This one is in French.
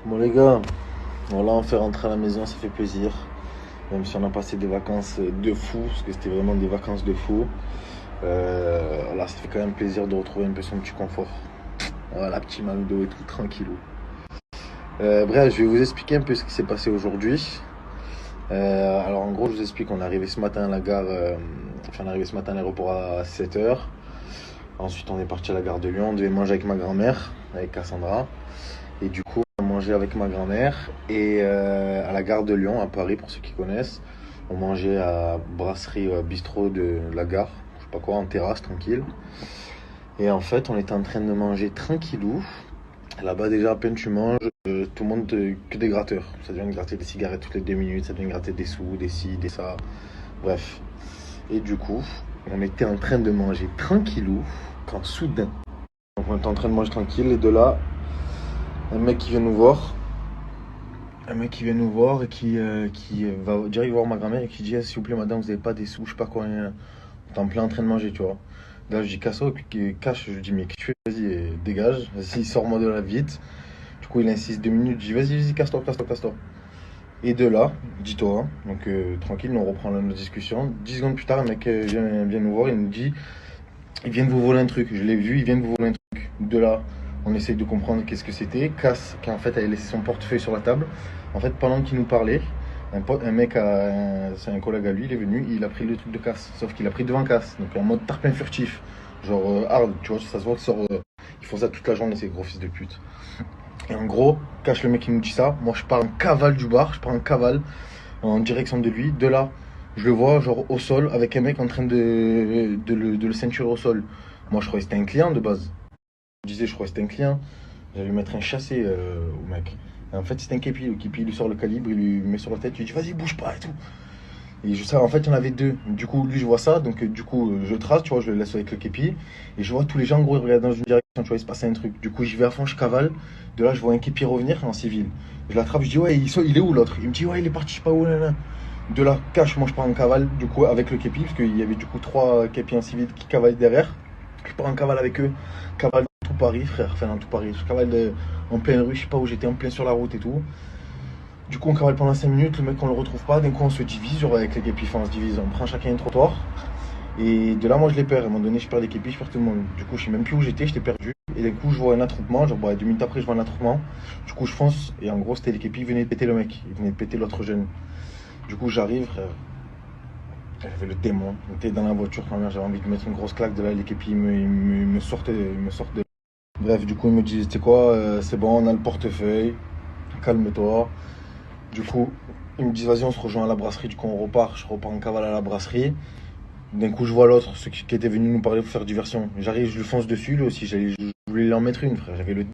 Bon les gars, voilà on fait rentrer à la maison, ça fait plaisir. Même si on a passé des vacances de fou, parce que c'était vraiment des vacances de fou. Voilà, ça fait quand même plaisir de retrouver un peu son petit confort. Voilà, petit McDo et tout, tranquillou. Bref, je vais vous expliquer un peu ce qui s'est passé aujourd'hui. Alors en gros, je vous explique, on est arrivé ce matin à la gare, on est arrivé ce matin à l'aéroport à 7h. Ensuite, on est parti à la gare de Lyon, on devait manger avec ma grand-mère, avec Cassandra. Et du coup, on mangeait avec ma grand-mère. Et à la gare de Lyon, à Paris, pour ceux qui connaissent, on mangeait à brasserie bistrot de la gare, je sais pas quoi, en terrasse, tranquille. Et en fait, on était en train de manger tranquillou. Là-bas, déjà, à peine tu manges, tout le monde que des gratteurs. Ça devient de gratter des cigarettes toutes les 2 minutes, ça devient de gratter des sous, des ci, des ça. Bref. Et du coup, on était en train de manger tranquillou quand soudain, donc on était en train de manger tranquille et de là, un mec qui vient nous voir, et qui va direct voir ma grand-mère et qui dit: s'il vous plaît madame, vous avez pas des sous, je sais pas quoi, on est en plein en train de manger, tu vois. Là je dis casse-toi, et puis cache, je lui dis mais qu'est-ce que tu fais, vas-y, dégage, vas-y, sors-moi de là vite. Du coup il insiste 2 minutes, je dis vas-y, casse-toi, casse-toi, casse-toi. Et de là, dis-toi, hein, donc tranquille, on reprend notre discussion. 10 secondes plus tard, un mec vient nous voir, il nous dit: ils viennent vous voler un truc, je l'ai vu, ils viennent vous voler un truc. De là, on essaye de comprendre qu'est-ce que c'était. Cass, qui en fait avait laissé son portefeuille sur la table. En fait, pendant qu'il nous parlait, un mec, c'est un collègue à lui, il est venu, il a pris le truc de Cass. Sauf qu'il a pris devant Cass, donc en mode tarpin furtif. Genre hard, tu vois, ça se voit qu'il sort. Ils font ça toute la journée, ces gros fils de pute. Et en gros, cache le mec qui nous dit ça. Moi, je pars en cavale du bar, je pars en cavale en direction de lui. De là, je le vois genre au sol avec un mec en train de le ceinturer au sol. Moi, je croyais que c'était un client de base. Je disais, je croyais que c'était un client. J'allais lui mettre un chassé au mec. Et en fait, c'était un képi. Le képi, il lui sort le calibre, il lui met sur la tête, il lui dit vas-y, bouge pas et tout. Et je sais, en fait, il y en avait deux. Du coup, lui, je vois ça. Donc, du coup, je trace, tu vois, je le laisse avec le képi. Et je vois tous les gens, en gros, ils regardent dans une direction, tu vois, il se passait un truc. Du coup, j'y vais à fond, je cavale. De là, je vois un képi revenir en civil. Je l'attrape, je dis ouais, il est où l'autre? Il me dit ouais, il est parti, je sais pas où, là, là. De là, cache, moi, je pars en cavale, du coup, avec le képi, parce qu'il y avait du coup trois képis en civil qui cavalaient derrière. Je pars en cavale avec eux. Cavale dans tout Paris, frère. Enfin, dans tout Paris. Je cavale en pleine rue, je sais pas où j'étais, en plein sur la route et tout. Du coup, on cavale pendant 5 minutes, le mec, on le retrouve pas. D'un coup, on se divise, genre avec les képis, enfin, on se divise, on prend chacun un trottoir. Et de là, moi, je les perds. À un moment donné, je perds les képis, je perds tout le monde. Du coup, je sais même plus où j'étais perdu. Et d'un coup, je vois un attroupement, genre, 2 minutes après, je vois un attroupement. Du coup, je fonce, et en gros, c'était les képis, ils venaient de péter le mec, ils venaient de péter l'autre jeune. Du coup, j'arrive, frère. J'avais le démon. J'étais dans la voiture quand même, j'avais envie de mettre une grosse claque de là, les képis, me sortaient, de. Bref, du coup, ils me disent: tu sais quoi, c'est bon, on a le portefeuille, calme-toi. Du coup, ils me disent vas-y, on se rejoint à la brasserie. Du coup, on repart. Je repars en cavale à la brasserie. D'un coup, je vois l'autre, celui qui était venu nous parler pour faire diversion. J'arrive, je lui fonce dessus, lui aussi. Je voulais lui en mettre une, frère. J'avais le